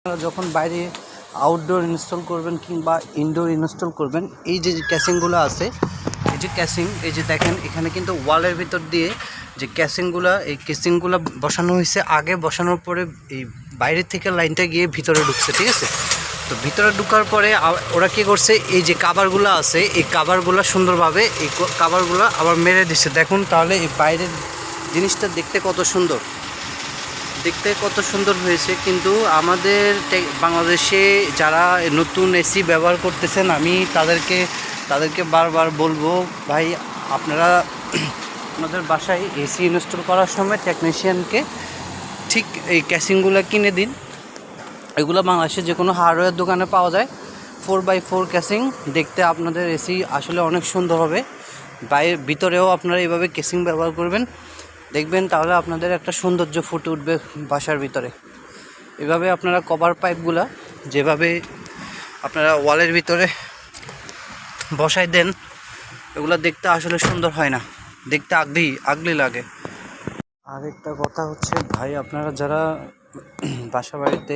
যখন বাইরে outdoor install করবেন কিংবা ইনডোর ইনস্টল করবেন, এই যে ক্যাসিংগুলো আছে, এই যে ক্যাসিং, এই যে দেখেন এখানে কিন্তু ওয়ালের ভিতর দিয়ে যে এই কেসিংগুলো বসানো হয়েছে। আগে বসানোর পরে এই বাইরের থেকে লাইনটা গিয়ে ভিতরে ঢুকছে, ঠিক আছে। তো ভিতরে ঢুকার পরে ওরা কী করছে, এই যে কাভারগুলো আছে, এই কাভারগুলো সুন্দরভাবে এই কাভারগুলো আবার মেরে দিচ্ছে। দেখুন তাহলে এই বাইরের জিনিসটা দেখতে কত সুন্দর হয়েছে। কিন্তু আমাদের বাংলাদেশে যারা নতুন এসি ব্যবহার করতেছেন, আমি তাদেরকে বারবার বলবো, ভাই আপনারা আপনাদের বাসায় এসি ইনস্টল করার সময় টেকনিশিয়ানকে ঠিক এই ক্যাসিংগুলো কিনে দিন। এগুলো বাংলাদেশে যে কোনো হার্ডওয়্যার দোকানে পাওয়া যায়। 4x4 ক্যাসিং, দেখতে আপনাদের এসি আসলে অনেক সুন্দর হবে। ভিতরেও আপনারা এইভাবে ক্যাসিং ব্যবহার করবেন, দেখবেন তাহলে আপনাদের একটা সৌন্দর্য ফুটে উঠবে বাসার ভিতরে। এভাবে আপনারা কভার পাইপগুলা যেভাবে আপনারা ওয়ালের ভিতরে বসাই দেন, এগুলো দেখতে আসলে সুন্দর হয় না, দেখতে আগলি লাগে। আরেকটা কথা হচ্ছে ভাই, আপনারা যারা বাসা বাড়িতে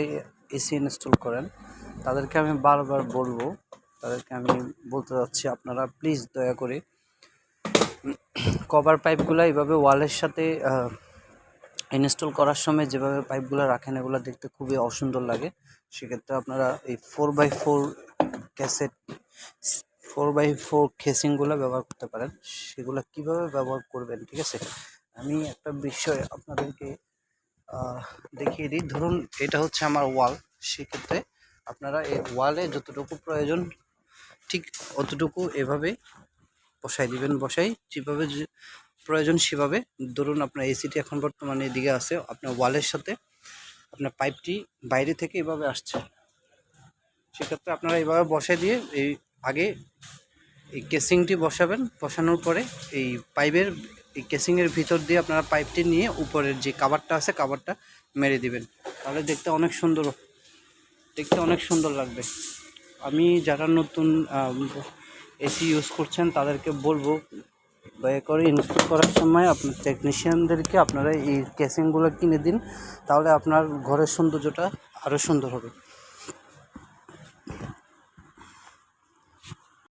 এসি ইনস্টল করেন তাদেরকে আমি বারবার বলবো, আমি বলতে চাচ্ছি, আপনারা প্লিজ দয়া করে কভার পাইপগুলো এইভাবে ওয়ালের সাথে ইনস্টল করার সময় যেভাবে পাইপগুলো রাখেন, এগুলো দেখতে খুবই অসুন্দর লাগে। সেক্ষেত্রে আপনারা এই 4x4 কেসিংগুলো ব্যবহার করতে পারেন। সেগুলো কিভাবে ব্যবহার করবেন, ঠিক আছে, আমি একটা বিষয় আপনাদেরকে দেখিয়ে দিই। ধরুন এটা হচ্ছে আমার ওয়াল, সেক্ষেত্রে আপনারা এই ওয়ালে যতটুকু প্রয়োজন ঠিক অতটুকু এভাবে বসাই দিবেন। যেভাবে প্রয়োজন সেভাবে। ধরুন আপনার এসিটি এখন বর্তমানে এদিকে আছে, আপনার ওয়ালের সাথে আপনার পাইপটি বাইরে থেকে এভাবে আসছে, সেক্ষেত্রে আপনারা এইভাবে বসাই দিয়ে আগে এই কেসিংটি বসাবেন। বসানোর পরে এই কেসিংয়ের ভিতর দিয়ে আপনারা পাইপটি নিয়ে উপরের যে কাভারটা আছে কাভারটা মেরে দিবেন, তাহলে দেখতে অনেক সুন্দর লাগবে। আমি যারা নতুন এসি ইউজ করছেন তাদেরকে বলবো, দয়া করে ইনস্টল করার সময় আপনার টেকনিশিয়ানদেরকে আপনারা এই কেসিংগুলো কিনে দিন, তাহলে আপনার ঘরের সৌন্দর্যটা আরও সুন্দর হবে।